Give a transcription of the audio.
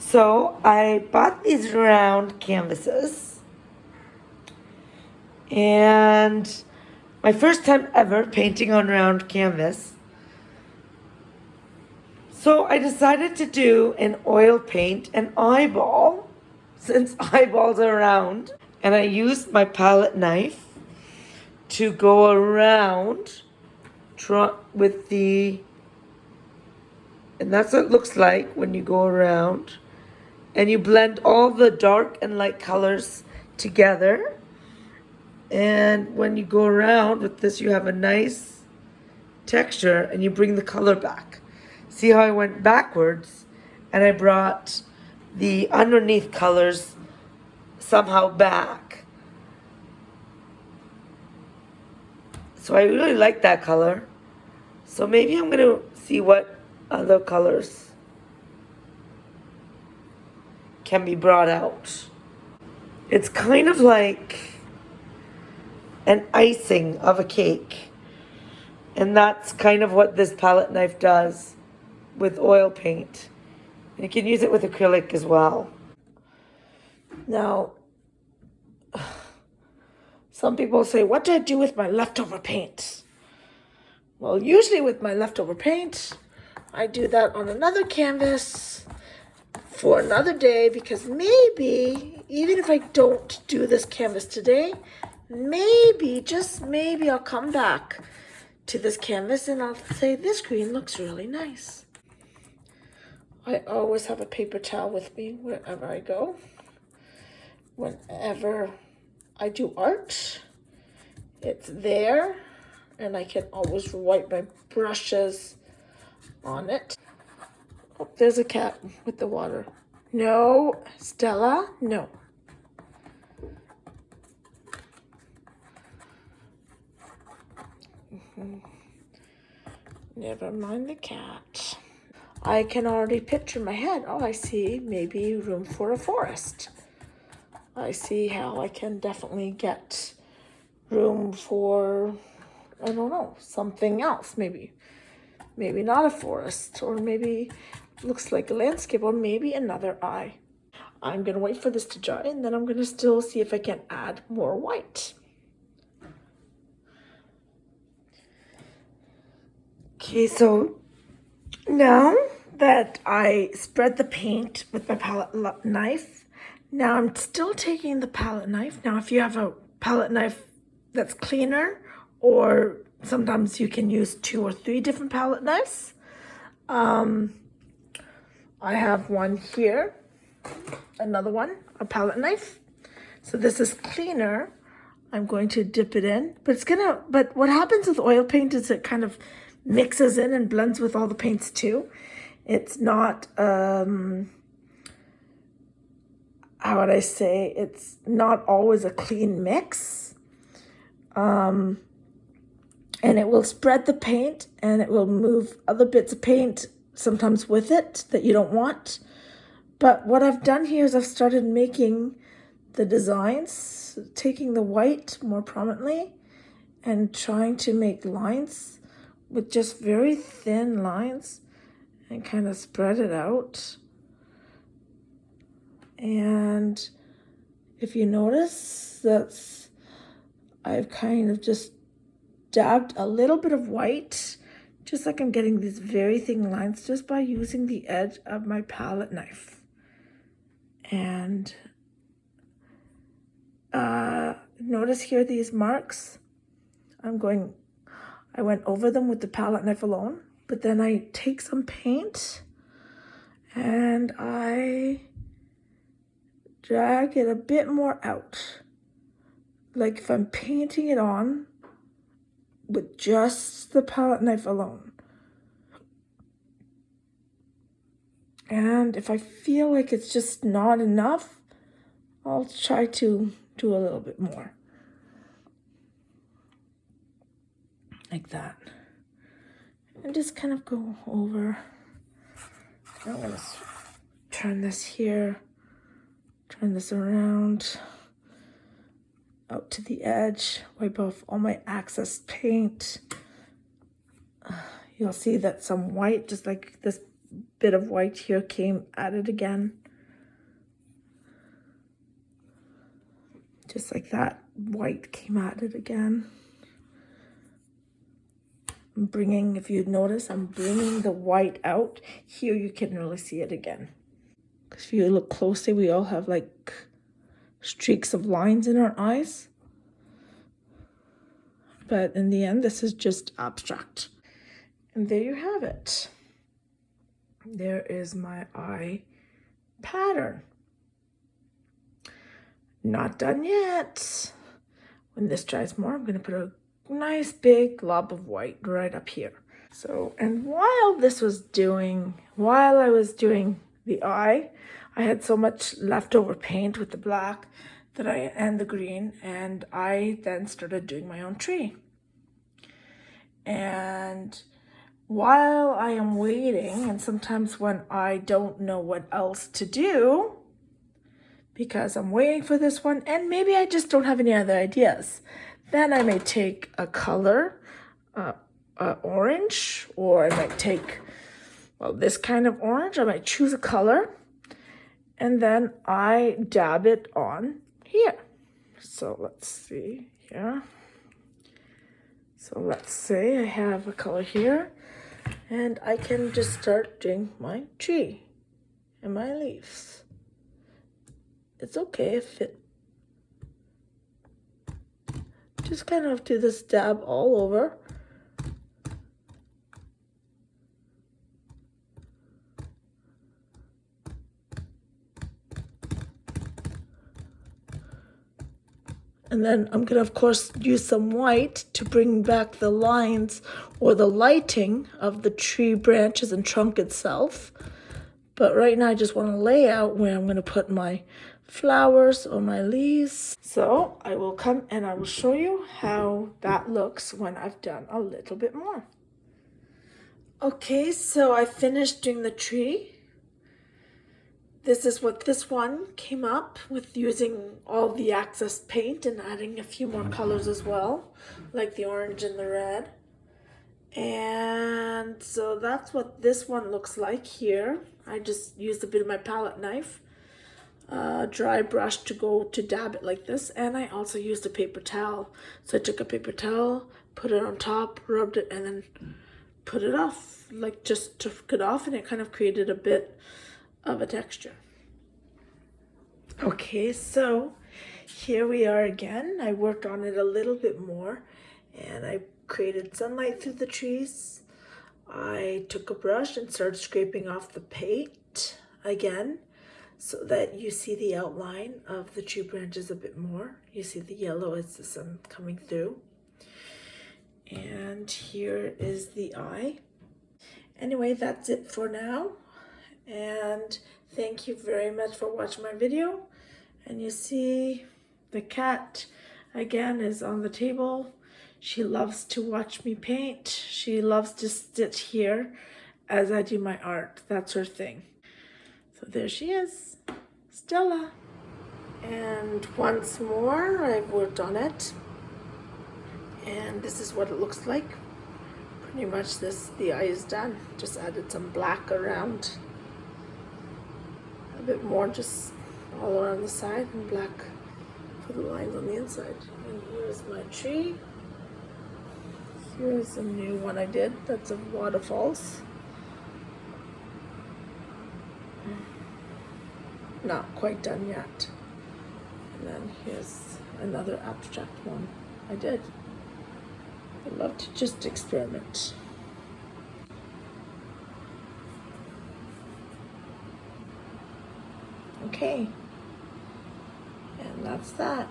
So I bought these round canvases, and my first time ever painting on round canvas. So I decided to do an oil paint an eyeball, since eyeballs are round. And I used my palette knife to go around with the, and that's what it looks like when you go around. And you blend all the dark and light colors together. And when you go around with this, you have a nice texture and you bring the color back. See how I went backwards and I brought the underneath colors somehow back. So I really like that color. So maybe I'm gonna see what other colors can be brought out. It's kind of like an icing of a cake. And that's kind of what this palette knife does with oil paint. And you can use it with acrylic as well. Now, some people say, what do I do with my leftover paint? Well, usually with my leftover paint, I do that on another canvas for another day, because maybe, even if I don't do this canvas today, maybe, just maybe I'll come back to this canvas and I'll say, this green looks really nice. I always have a paper towel with me wherever I go. Whenever I do art, it's there, and I can always wipe my brushes on it. Oh, there's a cat with the water. No, Stella, no. Never mind the cat. I can already picture in my head, oh, I see maybe room for a forest. I see how I can definitely get room for, I don't know, something else, maybe not a forest, or maybe looks like a landscape, or maybe another eye. I'm gonna wait for this to dry, and then I'm gonna still see if I can add more white. Okay, so now that I spread the paint with my palette knife, now I'm still taking the palette knife. Now, if you have a palette knife that's cleaner, or sometimes you can use 2 or 3 different palette knives. I have one here, another one, a palette knife. So this is cleaner. I'm going to dip it in, but what happens with oil paint is it kind of mixes in and blends with all the paints too. It's not, how would I say, it's not always a clean mix. And it will spread the paint, and it will move other bits of paint sometimes with it that you don't want. But what I've done here is I've started making the designs, taking the white more prominently and trying to make lines with just very thin lines and kind of spread it out. And if you notice, I've kind of just dabbed a little bit of white, just like I'm getting these very thin lines just by using the edge of my palette knife. And notice here these marks. I went over them with the palette knife alone, but then I take some paint and I drag it a bit more out. Like if I'm painting it on with just the palette knife alone. And if I feel like it's just not enough, I'll try to do a little bit more. Like that. And just kind of go over. I'm going to turn this here, turn this around, out to the edge, wipe off all my excess paint. You'll see that some white, just like this bit of white here, came at it again. Just like that, white came at it again. I'm bringing, if you notice, I'm bringing the white out. Here you can really see it again. Because if you look closely, we all have like streaks of lines in our eyes. But in the end, this is just abstract. And there you have it. There is my eye pattern. Not done yet. When this dries more, I'm going to put a nice big glob of white right up here. So, and while I was doing the eye, I had so much leftover paint with the black and the green, and I then started doing my own tree. And while I am waiting, and sometimes when I don't know what else to do, because I'm waiting for this one, and maybe I just don't have any other ideas, then I may take a color, orange, or I might take, well, this kind of orange. I might choose a color, and then I dab it on here. So let's see here. So let's say I have a color here, and I can just start doing my tree and my leaves. It's okay if it just kind of do this dab all over. And then I'm gonna, of course, use some white to bring back the lines or the lighting of the tree branches and trunk itself. But right now I just want to lay out where I'm gonna put my flowers or my leaves. So I will come and I will show you how that looks when I've done a little bit more. Okay, so I finished doing the tree. This is what this one came up with, using all the access paint and adding a few more colors as well, like the orange and the red. And so that's what this one looks like here. I just used a bit of my palette knife, dry brush to dab it like this, and I also used a paper towel. So I took a paper towel, put it on top, rubbed it, and then put it off, like just took it off, and it kind of created a bit of a texture. Okay, so here we are again. I worked on it a little bit more, and I created sunlight through the trees. I took a brush and started scraping off the paint again, so that you see the outline of the tree branches a bit more. You see the yellow as the sun coming through. And here is the eye. Anyway, that's it for now. And thank you very much for watching my video. And you see the cat again is on the table. She loves to watch me paint. She loves to sit here as I do my art. That's her thing. So there she is, Stella. And once more, I've worked on it. And this is what it looks like. Pretty much the eye is done. Just added some black around. A bit more just all around the side, and black for the lines on the inside. And here's my tree. Here's a new one I did. That's of waterfalls. Not quite done yet. And then here's another abstract one I did. I love to just experiment. Okay, and that's that.